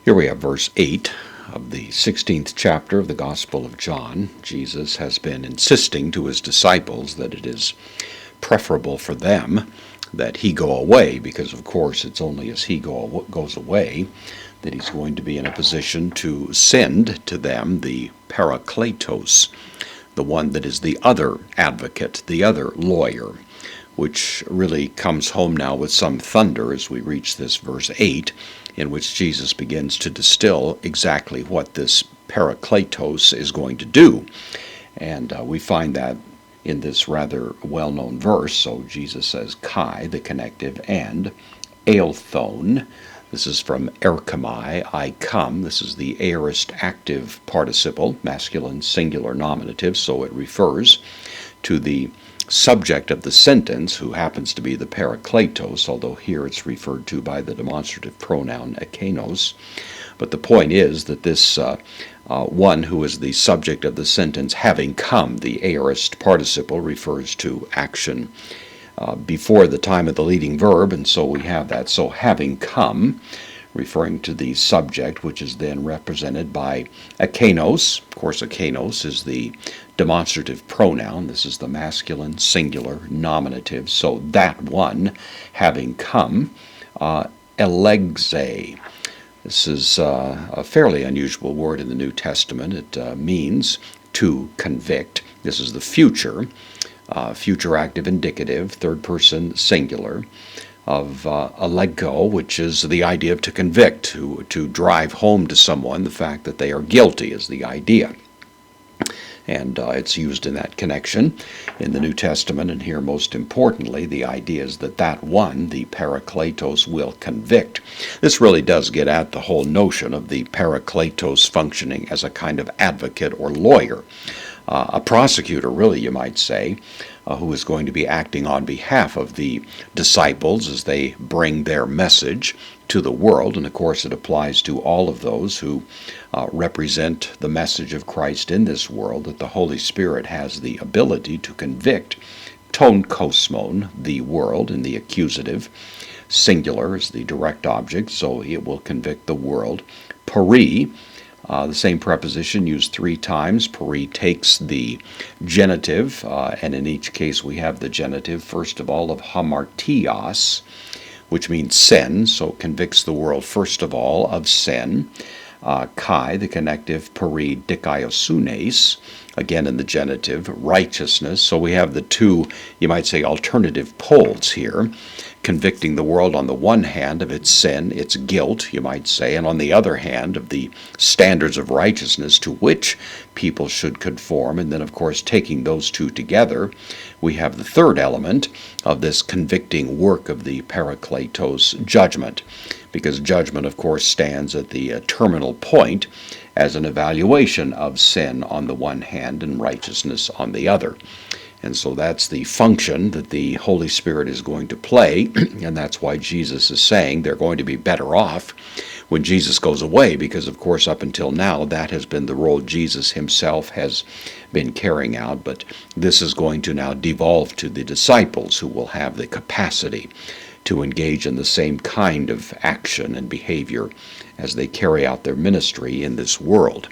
Here we have verse 8 of the 16th chapter of the Gospel of John. Jesus has been insisting to his disciples that it is preferable for them that he go away, because of course it's only as he goes away that he's going to be in a position to send to them the Parakletos, the one that is the other advocate, the other lawyer, which really comes home now with some thunder as we reach this verse 8, in which Jesus begins to distill exactly what this Parakletos is going to do. And we find that in this rather well-known verse. So Jesus says kai, the connective, and aelthon. This is from erchomai, I come. This is the aorist active participle, masculine singular nominative, so it refers to the subject of the sentence, who happens to be the Parakletos, although here it's referred to by the demonstrative pronoun ekenos. But the point is that this one who is the subject of the sentence, having come, the aorist participle, refers to action before the time of the leading verb, and so we have that. So having come, referring to the subject, which is then represented by ekenos. Of course, ekenos is the demonstrative pronoun. This is the masculine singular nominative. So that one, having come, elegze. This is a fairly unusual word in the New Testament. It means to convict. This is the future, future active indicative, third person singular, of alego, which is the idea of to convict, to drive home to someone the fact that they are guilty is the idea. And it's used in that connection in the New Testament, and here most importantly the idea is that one, the Parakletos, will convict. This really does get at the whole notion of the Parakletos functioning as a kind of advocate or lawyer, a prosecutor really, you might say, who is going to be acting on behalf of the disciples as they bring their message to the world. And of course it applies to all of those who represent the message of Christ in this world, that the Holy Spirit has the ability to convict. Ton kosmon, the world, in the accusative. Singular is the direct object, so it will convict the world. Peri, the same preposition used three times. Peri takes the genitive, and in each case we have the genitive, first of all, of hamartios, which means sin, so convicts the world first of all of sin. Kai, the connective, peri dikaiosunes, again in the genitive, righteousness. So we have the two, you might say, alternative poles here, convicting the world on the one hand of its sin, its guilt, you might say, and on the other hand of the standards of righteousness to which people should conform. And then, of course, taking those two together, we have the third element of this convicting work of the Parakletos, judgment, because judgment, of course, stands at the terminal point as an evaluation of sin on the one hand and righteousness on the other. And so that's the function that the Holy Spirit is going to play, and that's why Jesus is saying they're going to be better off when Jesus goes away, because of course up until now that has been the role Jesus himself has been carrying out, but this is going to now devolve to the disciples, who will have the capacity to engage in the same kind of action and behavior as they carry out their ministry in this world.